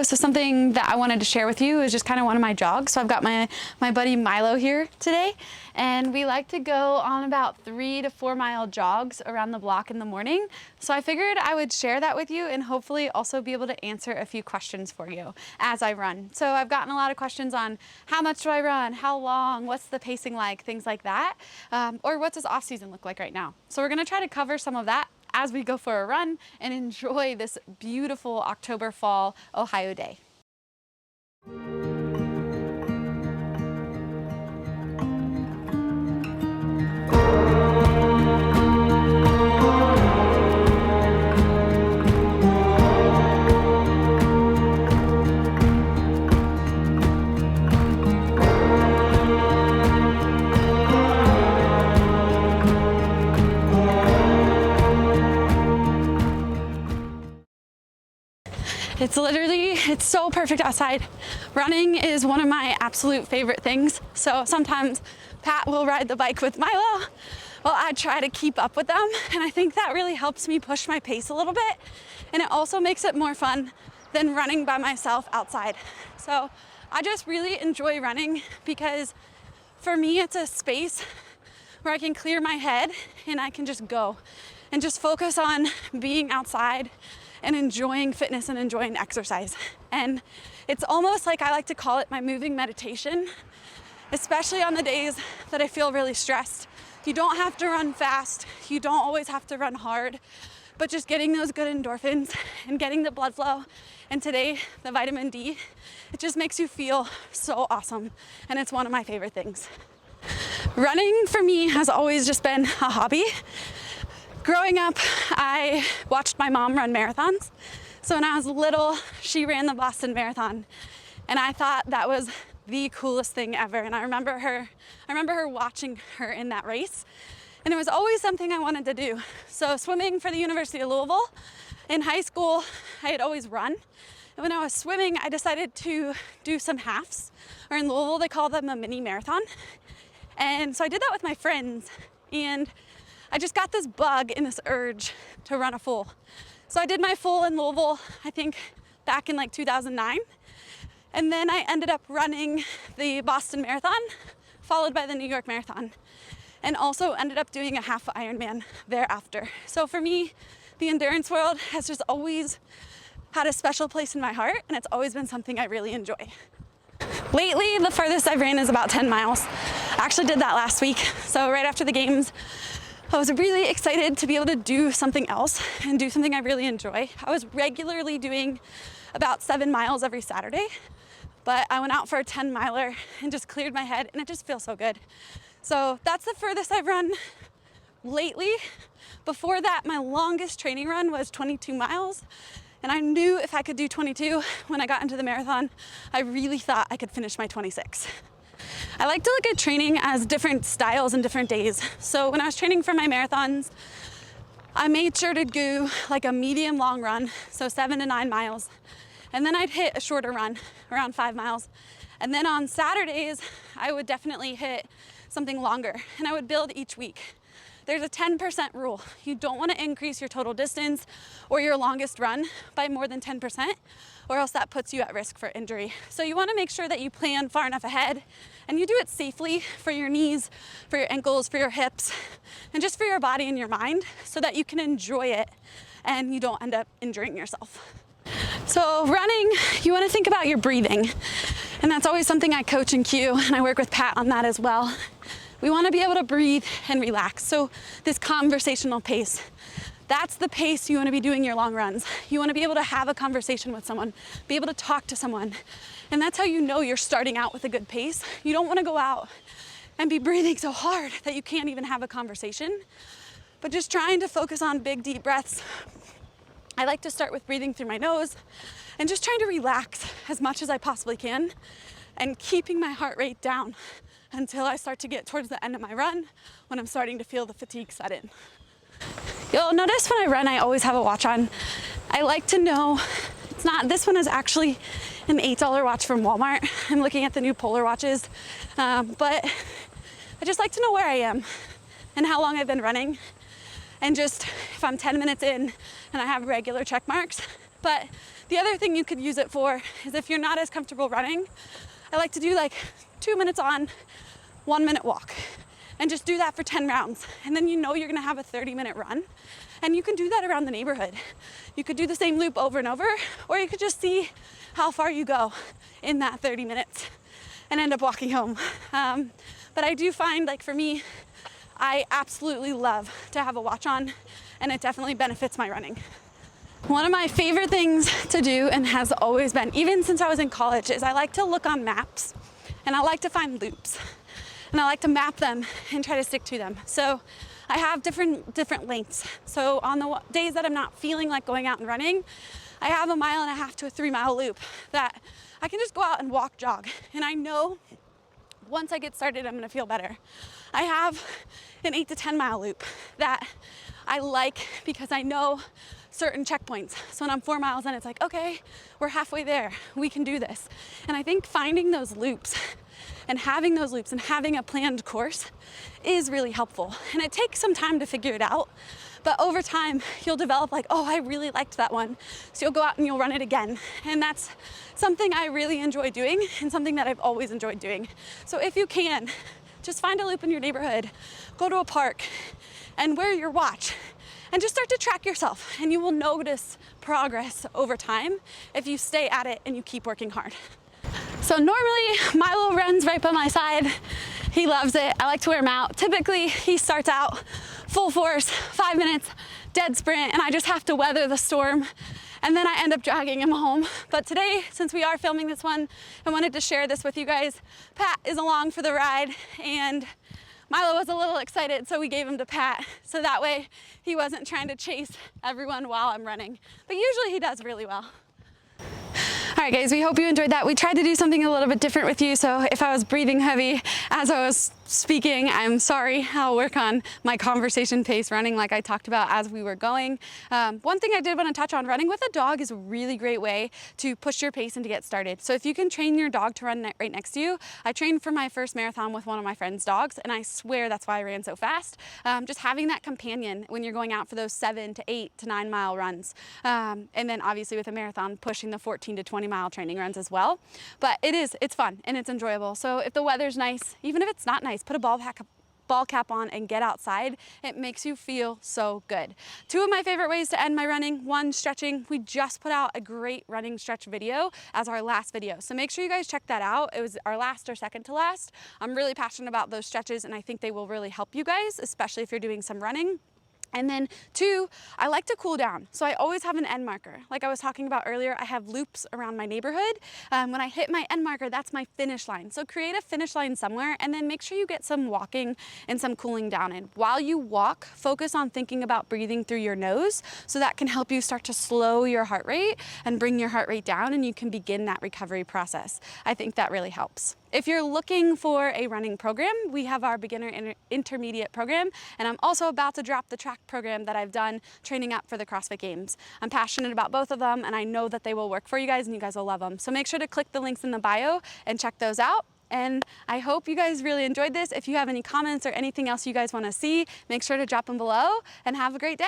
so something that I wanted to share with you is just kind of one of my jogs. So I've got my buddy Milo here today, and we like to go on about 3 to 4 mile jogs around the block in the morning. So I figured I would share that with you and hopefully also be able to answer a few questions for you as I run. So I've gotten a lot of questions on how much do I run, how long, what's the pacing like, things like that, or what does off season look like right now. So we're gonna try to cover some of that as we go for a run and enjoy this beautiful October fall Ohio day. It's so perfect outside. Running is one of my absolute favorite things. So sometimes Pat will ride the bike with Milo while I try to keep up with them. And I think that really helps me push my pace a little bit. And it also makes it more fun than running by myself outside. So I just really enjoy running because for me, it's a space where I can clear my head and I can just go and just focus on being outside and enjoying fitness and enjoying exercise. And it's almost like I like to call it my moving meditation, especially on the days that I feel really stressed. You don't have to run fast. You don't always have to run hard, but just getting those good endorphins and getting the blood flow, and today, the vitamin D, it just makes you feel so awesome. And it's one of my favorite things. Running for me has always just been a hobby. Growing up, I watched my mom run marathons. So when I was little, she ran the Boston Marathon, and I thought that was the coolest thing ever. And I remember her watching her in that race, and it was always something I wanted to do. So swimming for the University of Louisville, in high school, I had always run. And when I was swimming, I decided to do some halves, or in Louisville, they call them a mini marathon. And so I did that with my friends, and I just got this bug and this urge to run a full. So I did my full in Louisville, I think back in like 2009. And then I ended up running the Boston Marathon, followed by the New York Marathon, and also ended up doing a half Ironman thereafter. So for me, the endurance world has just always had a special place in my heart, and it's always been something I really enjoy. Lately, the furthest I've ran is about 10 miles. I actually did that last week. So right after the games, I was really excited to be able to do something else and do something I really enjoy. I was regularly doing about 7 miles every Saturday, but I went out for a 10 miler and just cleared my head, and it just feels so good. So that's the furthest I've run lately. Before that, my longest training run was 22 miles. And I knew if I could do 22 when I got into the marathon, I really thought I could finish my 26. I like to look at training as different styles and different days. So when I was training for my marathons, I made sure to do like a medium long run, so 7 to 9 miles. And then I'd hit a shorter run, around 5 miles. And then on Saturdays, I would definitely hit something longer, and I would build each week. There's a 10% rule. You don't want to increase your total distance or your longest run by more than 10%, or else that puts you at risk for injury. So you want to make sure that you plan far enough ahead and you do it safely for your knees, for your ankles, for your hips, and just for your body and your mind so that you can enjoy it and you don't end up injuring yourself. So running, you want to think about your breathing. And that's always something I coach and cue, and I work with Pat on that as well. We want to be able to breathe and relax. So this conversational pace, that's the pace you want to be doing your long runs. You want to be able to have a conversation with someone, be able to talk to someone. And that's how you know you're starting out with a good pace. You don't want to go out and be breathing so hard that you can't even have a conversation, but just trying to focus on big, deep breaths. I like to start with breathing through my nose and just trying to relax as much as I possibly can and keeping my heart rate down until I start to get towards the end of my run when I'm starting to feel the fatigue set in. You'll notice when I run, I always have a watch on. I like to know, this one is actually an $8 watch from Walmart. I'm looking at the new Polar watches, but I just like to know where I am and how long I've been running, and just if I'm 10 minutes in and I have regular check marks. But The other thing you could use it for is if you're not as comfortable running, I like to do like 2 minutes on, 1 minute walk, and just do that for 10 rounds. And then you know you're gonna have a 30-minute run. And you can do that around the neighborhood. You could do the same loop over and over, or you could just see how far you go in that 30 minutes and end up walking home. But I do find, like for me, I absolutely love to have a watch on, and it definitely benefits my running. One of my favorite things to do, and has always been, even since I was in college, is I like to look on maps and I like to find loops. And I like to map them and try to stick to them. So I have different lengths. So on the days that I'm not feeling like going out and running, I have 1.5 mile to a 3 mile loop that I can just go out and walk, jog. And I know once I get started, I'm gonna feel better. I have an 8 to 10 mile loop that I like because I know certain checkpoints. So when I'm 4 miles in, it's like, okay, we're halfway there. We can do this. And I think finding those loops and having a planned course is really helpful. And it takes some time to figure it out, but over time you'll develop like, oh, I really liked that one. So you'll go out and you'll run it again. And that's something I really enjoy doing and something that I've always enjoyed doing. So if you can, just find a loop in your neighborhood, go to a park and wear your watch and just start to track yourself, and you will notice progress over time if you stay at it and you keep working hard. So normally Milo runs right by my side. He loves it. I like to wear him out. Typically he starts out full force, 5 minutes, dead sprint, and I just have to weather the storm. And then I end up dragging him home. But today, since we are filming this one, I wanted to share this with you guys. Pat is along for the ride, and Milo was a little excited, so we gave him to Pat. So that way he wasn't trying to chase everyone while I'm running. But usually he does really well. All right, guys, we hope you enjoyed that. We tried to do something a little bit different with you, so if I was breathing heavy as I was speaking, I'm sorry. I'll work on my conversation pace running like I talked about as we were going. One thing I did want to touch on, running with a dog is a really great way to push your pace and to get started. So if you can train your dog to run right next to you, I trained for my first marathon with one of my friend's dogs, and I swear that's why I ran so fast. Just having that companion when you're going out for those 7 to 8 to 9 mile runs. And then obviously with a marathon, pushing the 14 to 20 mile training runs as well. But it's fun and it's enjoyable. So if the weather's nice, even if it's not nice, put a ball cap on and get outside. It makes you feel so good. 2 of my favorite ways to end my running: 1, stretching. We just put out a great running stretch video as our last video, so make sure you guys check that out. It was our last or second to last. I'm really passionate about those stretches, and I think they will really help you guys, especially if you're doing some running. And then 2, I like to cool down. So I always have an end marker. Like I was talking about earlier, I have loops around my neighborhood. When I hit my end marker, that's my finish line. So create a finish line somewhere, and then make sure you get some walking and some cooling down in. While you walk, focus on thinking about breathing through your nose, so that can help you start to slow your heart rate and bring your heart rate down, and you can begin that recovery process. I think that really helps. If you're looking for a running program, we have our beginner intermediate program, and I'm also about to drop the track program that I've done training up for the CrossFit Games. I'm passionate about both of them, and I know that they will work for you guys and you guys will love them. So make sure to click the links in the bio and check those out. And I hope you guys really enjoyed this. If you have any comments or anything else you guys want to see, make sure to drop them below, and have a great day.